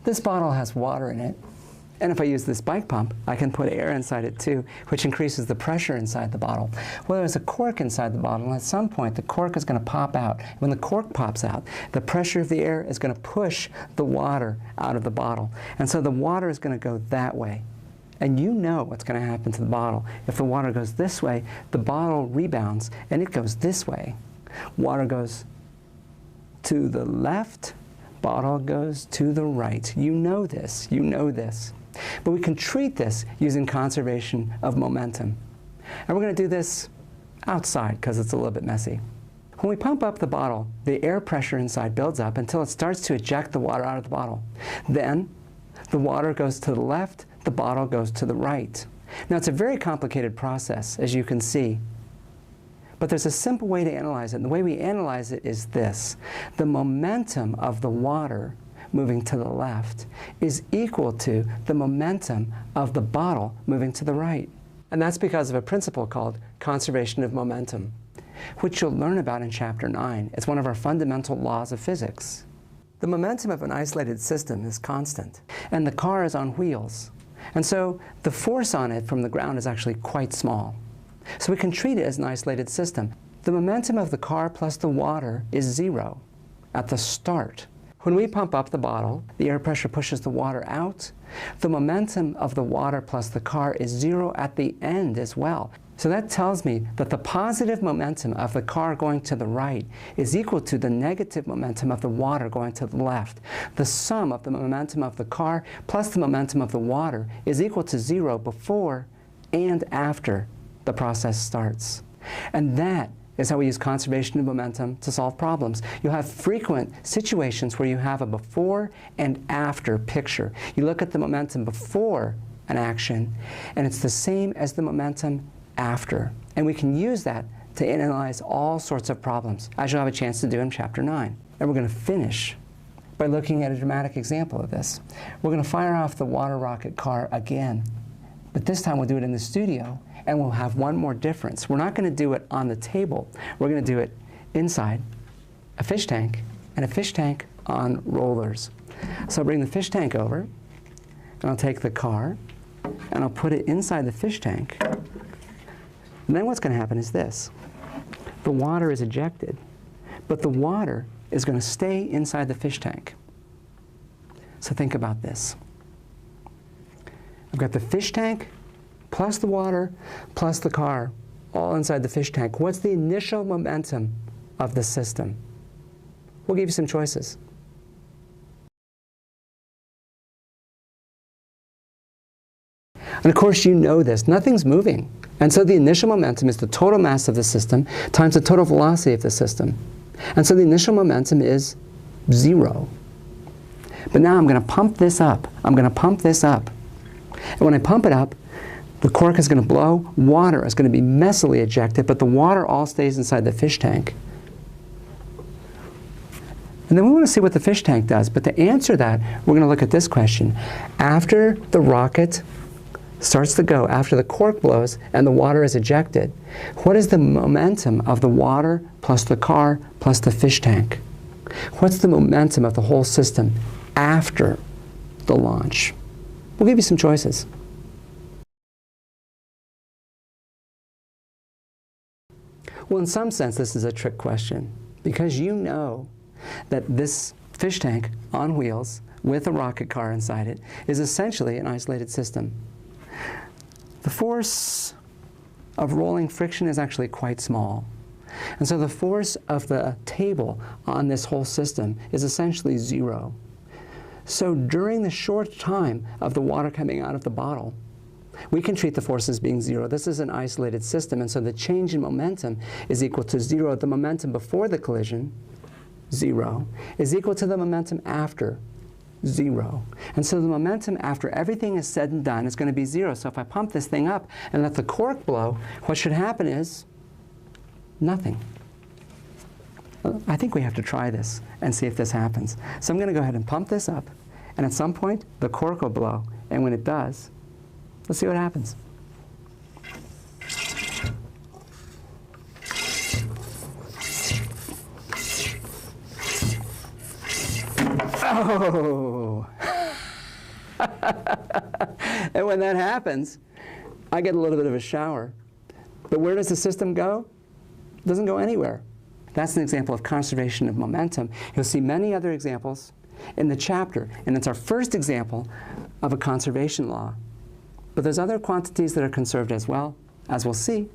This bottle has water in it. And if I use this bike pump, I can put air inside it too, which increases the pressure inside the bottle. Well, there's a cork inside the bottle, and at some point the cork is going to pop out. When the cork pops out, the pressure of the air is going to push the water out of the bottle. And so the water is going to go that way. And you know what's going to happen to the bottle. If the water goes this way, the bottle rebounds, and it goes this way. Water goes to the left, bottle goes to the right. You know this. You know this. But we can treat this using conservation of momentum. And we're going to do this outside because it's a little bit messy. When we pump up the bottle, the air pressure inside builds up until it starts to eject the water out of the bottle. Then the water goes to the left, the bottle goes to the right. Now it's a very complicated process, as you can see. But there's a simple way to analyze it. And the way we analyze it is this. The momentum of the water moving to the left is equal to the momentum of the bottle moving to the right. And that's because of a principle called conservation of momentum, which you'll learn about in Chapter 9. It's one of our fundamental laws of physics. The momentum of an isolated system is constant, and the car is on wheels. And so the force on it from the ground is actually quite small. So we can treat it as an isolated system. The momentum of the car plus the water is 0 at the start. When we pump up the bottle, the air pressure pushes the water out. The momentum of the water plus the car is 0 at the end as well. So that tells me that the positive momentum of the car going to the right is equal to the negative momentum of the water going to the left. The sum of the momentum of the car plus the momentum of the water is equal to 0 before and after the process starts. And that is how we use conservation of momentum to solve problems. You'll have frequent situations where you have a before and after picture. You look at the momentum before an action, and it's the same as the momentum after. And we can use that to analyze all sorts of problems, as you'll have a chance to do in Chapter 9. And we're going to finish by looking at a dramatic example of this. We're going to fire off the water rocket car again, but this time we'll do it in the studio. And we'll have one more difference. We're not going to do it on the table. We're going to do it inside a fish tank, and a fish tank on rollers. So I'll bring the fish tank over, and I'll take the car, and I'll put it inside the fish tank. And then what's going to happen is this. The water is ejected, but the water is going to stay inside the fish tank. So think about this. I've got the fish tank plus the water, plus the car, all inside the fish tank. What's the initial momentum of the system? We'll give you some choices. And of course you know this, nothing's moving. And so the initial momentum is the total mass of the system times the total velocity of the system. And so the initial momentum is 0. But now I'm going to pump this up. I'm going to pump this up. And when I pump it up, the cork is going to blow, water is going to be messily ejected, but the water all stays inside the fish tank. And then we want to see what the fish tank does. But to answer that, we're going to look at this question. After the rocket starts to go, after the cork blows and the water is ejected, what is the momentum of the water plus the car plus the fish tank? What's the momentum of the whole system after the launch? We'll give you some choices. Well, in some sense, this is a trick question, because you know that this fish tank on wheels with a rocket car inside it is essentially an isolated system. The force of rolling friction is actually quite small. And so the force of the table on this whole system is essentially 0. So during the short time of the water coming out of the bottle, we can treat the force as being 0. This is an isolated system, and so the change in momentum is equal to 0. The momentum before the collision, 0, is equal to the momentum after, 0. And so the momentum after everything is said and done is going to be 0. So if I pump this thing up and let the cork blow, what should happen is nothing. I think we have to try this and see if this happens. So I'm going to go ahead and pump this up, and at some point the cork will blow, and when it does, let's see what happens. Oh! And when that happens, I get a little bit of a shower. But where does the system go? It doesn't go anywhere. That's an example of conservation of momentum. You'll see many other examples in the chapter, and it's our first example of a conservation law. But there's other quantities that are conserved as well, as we'll see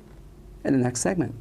in the next segment.